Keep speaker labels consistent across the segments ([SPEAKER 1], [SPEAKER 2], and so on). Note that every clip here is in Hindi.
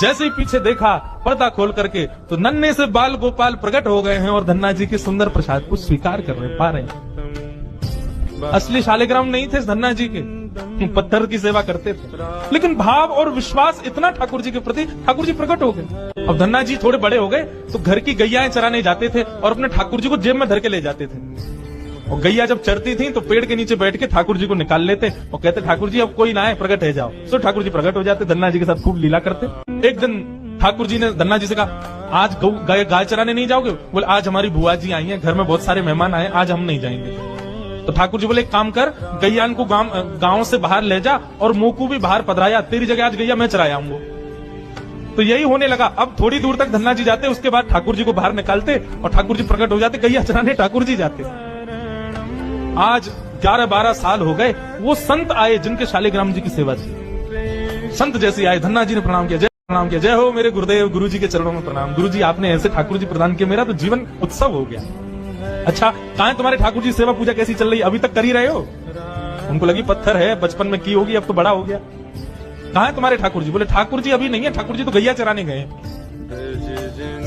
[SPEAKER 1] जैसे ही पीछे देखा पर्दा खोल करके तो नन्हे से बाल गोपाल प्रकट हो गए हैं और धन्ना जी के सुंदर प्रसाद को स्वीकार कर पा रहे हैं। असली शालिग्राम नहीं थे धन्ना जी के, पत्थर की सेवा करते थे, लेकिन भाव और विश्वास इतना ठाकुर जी के प्रति, ठाकुर जी प्रकट हो गए। अब धन्ना जी थोड़े बड़े हो गए तो घर की गैयाएं चराने जाते थे और अपने ठाकुर जी को जेब में धर के ले जाते थे। और गैया जब चरती थी तो पेड़ के नीचे बैठ के ठाकुर जी को निकाल लेते और कहते ठाकुर जी अब कोई ना आए, प्रकट है जाओ। तो ठाकुर जी प्रकट हो जाते, धन्ना जी के साथ खूब लीला करते। एक दिन ठाकुर जी ने धन्ना जी से कहा आज गाय चराने नहीं जाओगे? बोले आज हमारी बुआ जी आई हैं, घर में बहुत सारे मेहमान आए, आज हम नहीं जाएंगे। तो ठाकुर जी बोले एक काम कर, गैयान को गांव से बाहर ले जा और मोकू भी बाहर पधराया, तेरी जगह आज गैया मैं चराया आऊंगा। तो यही होने लगा। अब थोड़ी दूर तक धन्ना जी जाते, उसके बाद ठाकुर जी को बाहर निकालते और ठाकुर जी प्रकट हो जाते, गैया चराने ठाकुर जी जाते। आज 11-12 साल हो गए, वो संत आए जिनके शालिग्राम जी की सेवा थी। संत जैसे आए, धन्ना जी ने प्रणाम किया, जय हो मेरे गुरुदेव, गुरु जी के चरणों में प्रणाम। गुरु जी आपने ऐसे ठाकुर जी प्रदान किए, मेरा तो जीवन उत्सव हो गया। अच्छा कहाँ है तुम्हारे ठाकुर जी, सेवा पूजा कैसी चल रही है? अभी तक कर ही रहे हो? उनको लगी पत्थर है, बचपन में की होगी, अब तो बड़ा हो गया। कहाँ है तुम्हारे ठाकुर जी? बोले ठाकुर जी अभी नहीं है, ठाकुर जी तो गैया चराने गए।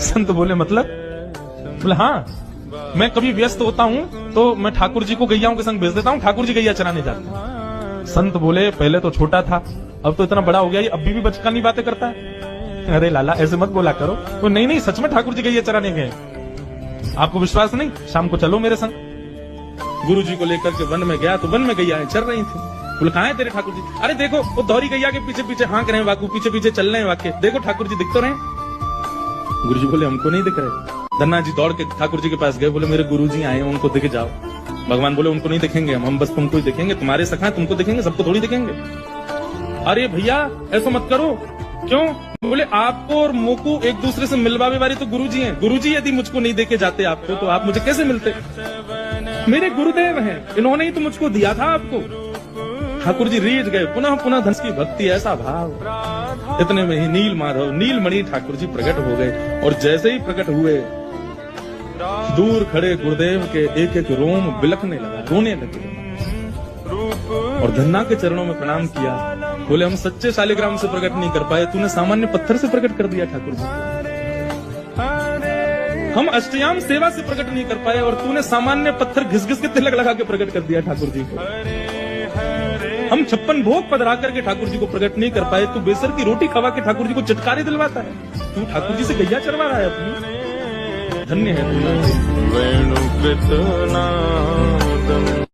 [SPEAKER 1] संत बोले मतलब? बोले हाँ, मैं कभी व्यस्त होता हूँ तो मैं ठाकुर जी को गैयाओं के संग भेज देता हूँ, ठाकुर जी गैया चराने जाते हैं। संत बोले पहले तो छोटा था, अब तो इतना बड़ा हो गया, ये अभी भी बचकानी बातें करता है। अरे लाला ऐसे मत बोला करो। तो नहीं सच में ठाकुर जी गैया चराने गए। आपको विश्वास नहीं? शाम को चलो मेरे संग। गुरु जी को लेकर के वन में गया तो वन में गैया चल रही थी। बोले कहाँ है तेरे ठाकुर जी? अरे देखो वो दोहरी गैया के पीछे पीछे हाँक रहे हैं, वाकू पीछे पीछे चल रहे हैं, वाक्य देखो ठाकुर जी दिख तो रहे। गुरु जी बोले हमको नहीं दिख रहे। धन्ना जी दौड़ के ठाकुर जी के पास गए, बोले मेरे गुरु जी आए, उनको दिख जाओ। भगवान बोले उनको नहीं दिखेंगे, हम बस तुमको ही दिखेंगे, तुम्हारे सखा तुमको दिखेंगे, सबको थोड़ी दिखेंगे। अरे भैया ऐसा मत करो। क्यों? बोले आपको और मोकू एक दूसरे से मिलवावे वाले तो गुरु जी हैं। गुरु जी यदि मुझको नहीं देके जाते आपको तो आप मुझे कैसे मिलते? मेरे गुरुदेव हैं, इन्होंने ही तो मुझको दिया था आपको। ठाकुर जी रीझ गए, पुनः पुनः धन की भक्ति, ऐसा भाव। इतने में ही नील माधव नीलमणि ठाकुर जी प्रकट हो गए और जैसे ही प्रकट हुए दूर खड़े गुरुदेव के एक एक रोम बिलखने लगा, रोने लगे और धन्ना के चरणों में प्रणाम किया। बोले हम सच्चे शालिग्राम से प्रकट नहीं कर पाए, तूने सामान्य पत्थर से प्रकट कर दिया ठाकुर जी। हम अष्टयाम सेवा से प्रकट नहीं कर पाए और तूने सामान्य पत्थर घिस घिस के तिलक लगा के प्रकट कर दिया ठाकुर जी को। हम 56 भोग पधरा करके ठाकुर जी को प्रकट नहीं कर पाए, तू बेसर की रोटी खवा के ठाकुर जी को चटकारे दिलवाता है। तू ठाकुर जी से गैया चरवा रहा है अपनी। धन्य है।